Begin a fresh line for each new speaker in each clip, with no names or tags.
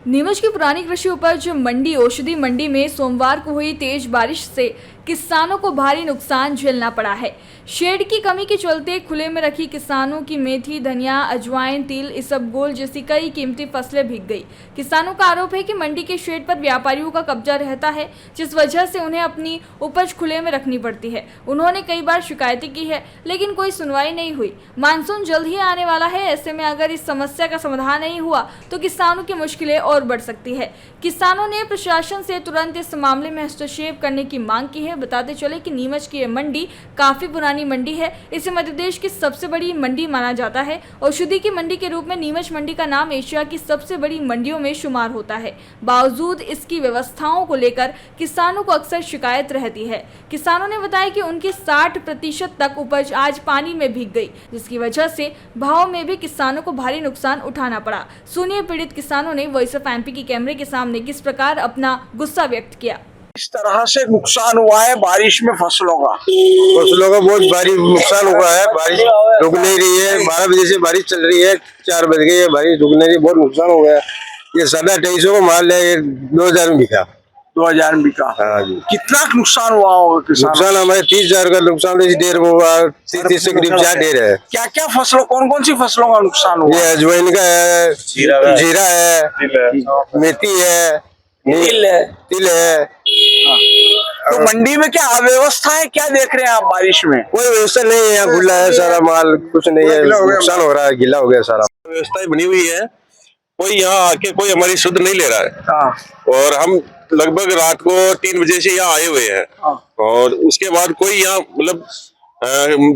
नीमच की पुरानी कृषि उपज मंडी औषधि मंडी में सोमवार को हुई तेज बारिश से किसानों को भारी नुकसान झेलना पड़ा है। शेड की कमी के चलते खुले में रखी किसानों की मेथी, धनिया, अजवाइन, तिल, इसबगोल जैसी कई कीमती फसलें भीग गई। किसानों का आरोप है कि मंडी के शेड पर व्यापारियों का कब्जा रहता है, जिस वजह से उन्हें अपनी उपज खुले में रखनी पड़ती है। उन्होंने कई बार शिकायतें की है, लेकिन कोई सुनवाई नहीं हुई। मानसून जल्द ही आने वाला है, ऐसे में अगर इस समस्या का समाधान नहीं हुआ तो किसानों की मुश्किलें और बढ़ सकती है। किसानों ने प्रशासन से तुरंत इस मामले में हस्तक्षेप करने की मांग की है। बताते चले कि नीमच की यह मंडी काफी पुरानी मंडी है। इसे मध्य प्रदेश की सबसे बड़ी मंडी माना जाता है। औषधि की मंडी के रूप में नीमच मंडी का नाम एशिया की सबसे बड़ी मंडियों में शुमार होता है। बावजूद इसकी व्यवस्थाओं को लेकर किसानों को अक्सर शिकायत रहती है। किसानों ने बताया कि उनकी 60% तक उपज आज पानी में भीग गई, जिसकी वजह से भाव में भी किसानों को भारी नुकसान उठाना पड़ा। सुनिए पीड़ित किसानों ने वॉइस ऑफ एमपी की कैमरे के सामने किस प्रकार अपना गुस्सा व्यक्त किया।
इस तरह से नुकसान हुआ है बारिश में फसलों का
बहुत भारी नुकसान हुआ है। बारिश रुक नहीं रही है। 12 बजे से बारिश चल रही है, 4 बज गई है, बारिश रुक नहीं रही, बहुत नुकसान हो गया। ये 250 को माल है, 2000 में बिका।
2000 बिका।
हाँ जी।
कितना नुकसान हुआ होगा किसान?
नुकसान हमारे 30,000 का नुकसान ढेर होगा। 30 से करीब ढेर है।
क्या क्या फसलों, कौन कौन सी फसलों का नुकसान हुआ?
ये अजवाइन का है, जीरा है, मेथी है, तिल है।
तो मंडी में क्या अव्यवस्था है, क्या देख रहे हैं आप बारिश में?
कोई व्यवस्था नहीं है, यहाँ खुला है सारा माल, कुछ नहीं है, नुकसान हो रहा है, गीला हो गया सारा। व्यवस्थाएं बनी हुई है, कोई यहाँ आके कोई हमारी शुद्ध नहीं ले रहा है। और हम लगभग रात को 3 बजे से यहाँ आए हुए हैं। और उसके बाद कोई यहाँ मतलब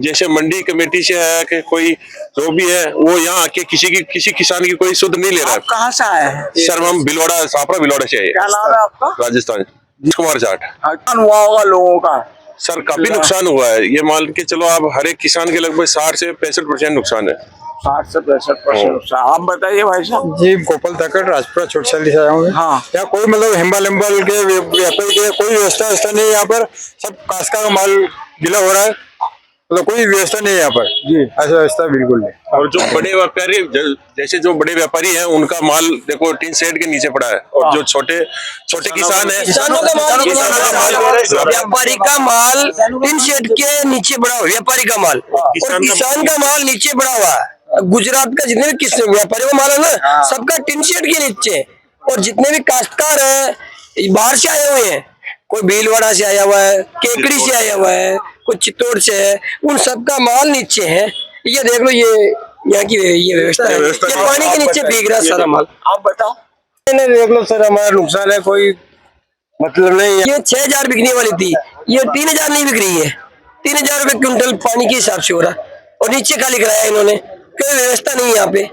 जैसे मंडी कमेटी से है कि कोई जो भी है वो यहाँ आके किसी किसान की कोई शुद्ध नहीं ले रहा है।
कहाँ से आए हैं?
सर हम भिलवाड़ा, सापरा भिलवाड़ा से आए।
क्या नाम है आपका?
राजस्थान, कुमार जाट।
नुकसान हुआ होगा लोगों का?
सर काफी नुकसान हुआ है। ये मान के चलो आप, हर एक किसान के लगभग 60 से 65% नुकसान है।
60 से 65% नुकसान। आप बताइए भाई साहब।
जी, गोपाल धाकड़, राजपुरा छोटशाली से आया हूँ।
हाँ।
यहाँ कोई मतलब हिम्बल के व्यापारी के कोई व्यवस्था नहीं है। यहाँ पर सब कास्का का माल गिला हो रहा है, मतलब कोई व्यवस्था नहीं है यहाँ पर। जी, ऐसा व्यवस्था बिल्कुल नहीं।
और जो बड़े व्यापारी, जैसे जो बड़े व्यापारी हैं, उनका माल देखो टीन शेड के नीचे पड़ा है। और जो छोटे किसान है,
किसानों का माल, व्यापारी का माल टीन शेड के नीचे पड़ा हुआ, व्यापारी का माल और किसान का माल नीचे पड़ा हुआ है। गुजरात का जितने भी व्यापारी का माल है ना, सबका टीन शेड के नीचे। और जितने भी काश्तकार है बाहर से आए हुए हैं, कोई भीलवाड़ा से आया हुआ है, केकड़ी से आया हुआ है, कोई चित्तौड़ से है, उन सबका माल नीचे है। ये देख लो, ये यहाँ की ये व्यवस्था है। ये पानी के नीचे भीग रहा सारा माल।
आप बताओ।
देख लो सर, हमारा नुकसान है, कोई मतलब नहीं है।
ये 6000 बिकने वाली थी, ये 3000 नहीं बिक रही है। 3000 रुपए क्विंटल पानी के हिसाब से हो रहा है। और नीचे खाली कराया इन्होंने, कोई व्यवस्था नहीं है यहाँ पे।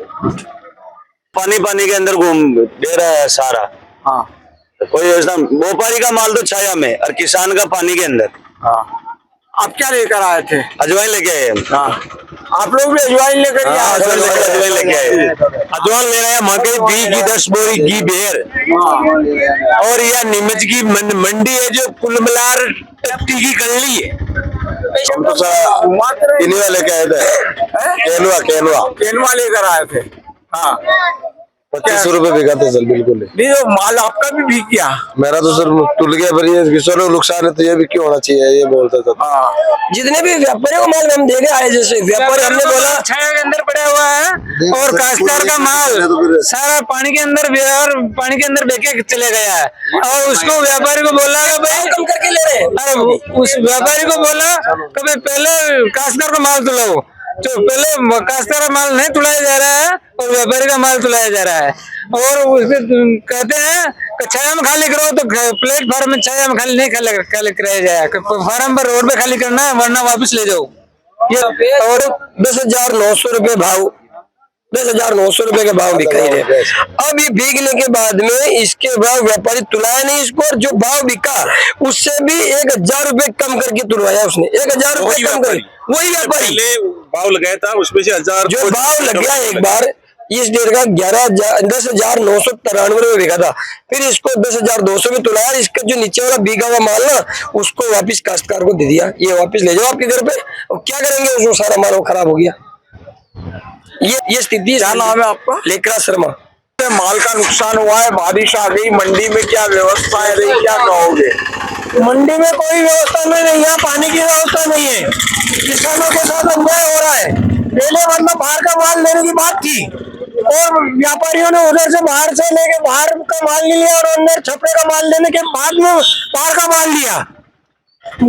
पानी के अंदर घूम दे रहा है सारा।
हाँ।
तो कोई व्यवस्था, व्यापारी का माल तो छाया में और किसान का पानी के अंदर।
हाँ। आप क्या लेकर आए थे?
अजवाइन लेके आए हम।
हाँ। आप लोग भी अजवाइन लेकर आए?
अजवाइन लेके आए। अजवाइन ले रहे हैं मकई की 10 बोरी घी बेर। और यह नीमच की मंडी है जो कुल मिलाकर टट्टी की गली है।
केनुआ लेके आए थे।
केनुआ लेकर आए थे। हाँ।
25 रुपए बिका था सर, बिल्कुल
नहीं। तो माल आपका भी भीग गया?
मेरा तो सर टूट गया, पर ये चलो नुकसान है तो ये भी क्यों होना चाहिए, ये बोलता था।
हाँ।
जितने भी व्यापारियों का माल हम देखे आए, जैसे व्यापारी हमने बोला
छाया के अंदर पड़ा हुआ है और काश्तकार का माल सारा पानी के अंदर बेके चले गया है। और उसको व्यापारी को बोला भाई
कम करके ले रहे हैं।
उस व्यापारी को बोला कभी पहले काश्तकार का माल तुलाओ, तो पहले काश्तकार का माल नहीं तुलाया जा रहा है और व्यापारी का माल तुलाया जा रहा है। और उसके कहते हैं कि छाया में खाली करो, तो प्लेटफार्म में छाया में खाली नहीं खाली कराया जाए, फार्म पर रोड पे खाली करना है, वरना वापस ले जाओ।
ये और 10,900 रुपए भाव, 10,900 रुपए के भाव बिक रहे थे। अब ये बिकने के बाद में इसके बाद व्यापारी तुलाया नहीं इसको, और जो भाव बिका उससे भी 1,000 रुपए कम करके तुलवाया उसने। 1,000 रुपए कम कर, वही व्यापारी
भाव लगाया था, उसमें से 1000
जो भाव लग गया एक बार, इस डेढ़ का 10,993 रुपए बिका था। फिर इसको 10,200 में तुलाया। इसका जो नीचे वाला बिका हुआ माल ना, उसको वापिस काश्तकार को दे दिया, ये वापिस ले जाओ आपके घर पे। और क्या करेंगे, उसको सारा माल खराब हो गया। ये स्थिति।
क्या नाम है आपका?
लेकरा शर्मा।
से माल का नुकसान हुआ है, बारिश आ गई, मंडी में क्या व्यवस्था है रही, क्या कहोगे?
मंडी में कोई व्यवस्था नहीं है, पानी की व्यवस्था नहीं है, किसानों के साथ अन्याय हो रहा है। पहले मतलब बाहर का माल लेने की बात थी और व्यापारियों ने उधर से बाहर से लेके बाहर का माल नहीं लिया और अंदर छपरे का माल लेने के बाद में बाहर का माल लिया।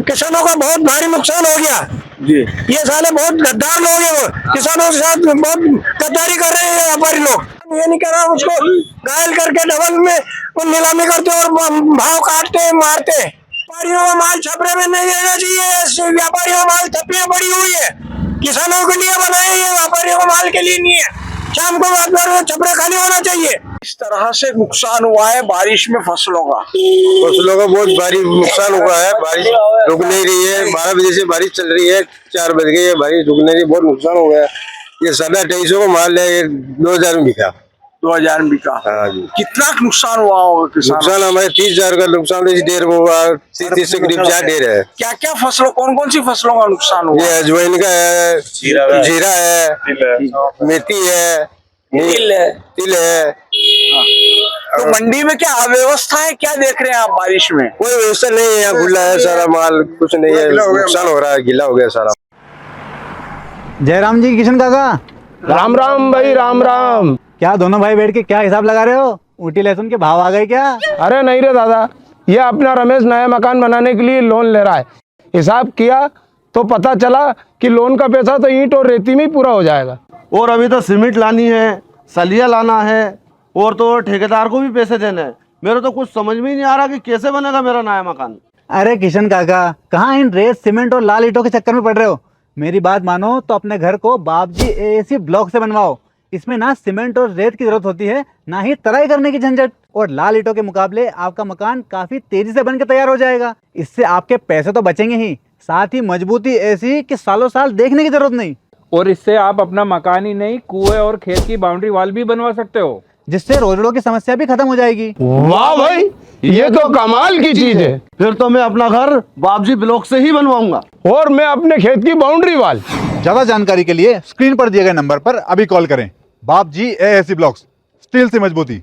किसानों का बहुत भारी नुकसान हो गया
जी।
ये साले बहुत गद्दार लोग हैं, वो किसानों के साथ बहुत गद्दारी कर रहे हैं व्यापारी लोग। ये नहीं कर रहा, उसको घायल करके डबल में वो नीलामी करते और भाव काटते मारते। व्यापारियों का माल छपरे में नहीं रहना चाहिए, व्यापारियों का माल छपरे पड़ी हुई है, किसानों के लिए बनाए, ये व्यापारियों का माल के लिए नहीं है। शाम को छपरे खाली होना चाहिए।
इस तरह से नुकसान हुआ है बारिश में फसलों का
बहुत भारी नुकसान हुआ है। बारिश रुक नहीं रही है, 12 बजे से बारिश चल रही है, 4 बज गई है, बारिश रुक नहीं रही, बहुत नुकसान हो गया। ये 250 को माल है, 2000 में बिका।
2000 में बिका।
हाँ जी।
कितना नुकसान हुआ होगा किसान?
नुकसान हमारे 30,000 का नुकसान, ढेर हुआ, 30 से करीब ढेर है।
क्या क्या फसलों, कौन कौन सी फसलों का नुकसान हुआ?
ये अजवाइन का है, जीरा है, मेथी है, तिल है।
तो मंडी में क्या अव्यवस्था है, क्या देख रहे हैं आप बारिश में?
कोई व्यवस्था नहीं है, यहाँ खुला है सारा माल, कुछ नहीं है, नुकसान हो रहा है, गीला हो गया सारा।
जयराम जी, किशन काका,
राम राम भाई, राम राम।
क्या दोनों भाई बैठ के क्या हिसाब लगा रहे हो? ऊटी लहसुन के भाव आ गए क्या?
अरे नहीं रे दादा, ये अपना रमेश नया मकान बनाने के लिए लोन ले रहा है। हिसाब किया तो पता चला कि लोन का पैसा तो ईंट और रेती में ही पूरा हो जाएगा।
और अभी तो सीमेंट लानी है, सलिया लाना है, और तो ठेकेदार को भी पैसे देने हैं। मेरे तो कुछ समझ में ही नहीं आ रहा कि कैसे बनेगा मेरा नया मकान।
अरे किशन काका, कहाँ इन रेत सीमेंट और लाल ईंटों के चक्कर में पड़ रहे हो? मेरी बात मानो तो अपने घर को बाबजी एएसी ब्लॉक से बनवाओ। इसमें ना सीमेंट और रेत की जरूरत होती है, ना ही तराई करने की झंझट। और लाल ईंटों के मुकाबले आपका मकान काफी तेजी से बनकर तैयार हो जाएगा। इससे आपके पैसे तो बचेंगे ही, साथ ही मजबूती ऐसी कि सालों साल देखने की जरूरत नहीं।
और इससे आप अपना मकान ही नहीं, कुएं और खेत की बाउंड्री वॉल भी बनवा सकते हो,
जिससे रोजड़ों की समस्या भी खत्म हो जाएगी।
वाह भाई, ये तो कमाल की चीज है।
फिर तो मैं अपना घर बाबजी ब्लॉक से ही बनवाऊंगा।
और मैं अपने खेत की बाउंड्री वाल।
ज्यादा जानकारी के लिए स्क्रीन पर दिए गए नंबर पर अभी कॉल करें। बाबजी एएसी ब्लॉक्स, स्टील से मजबूती।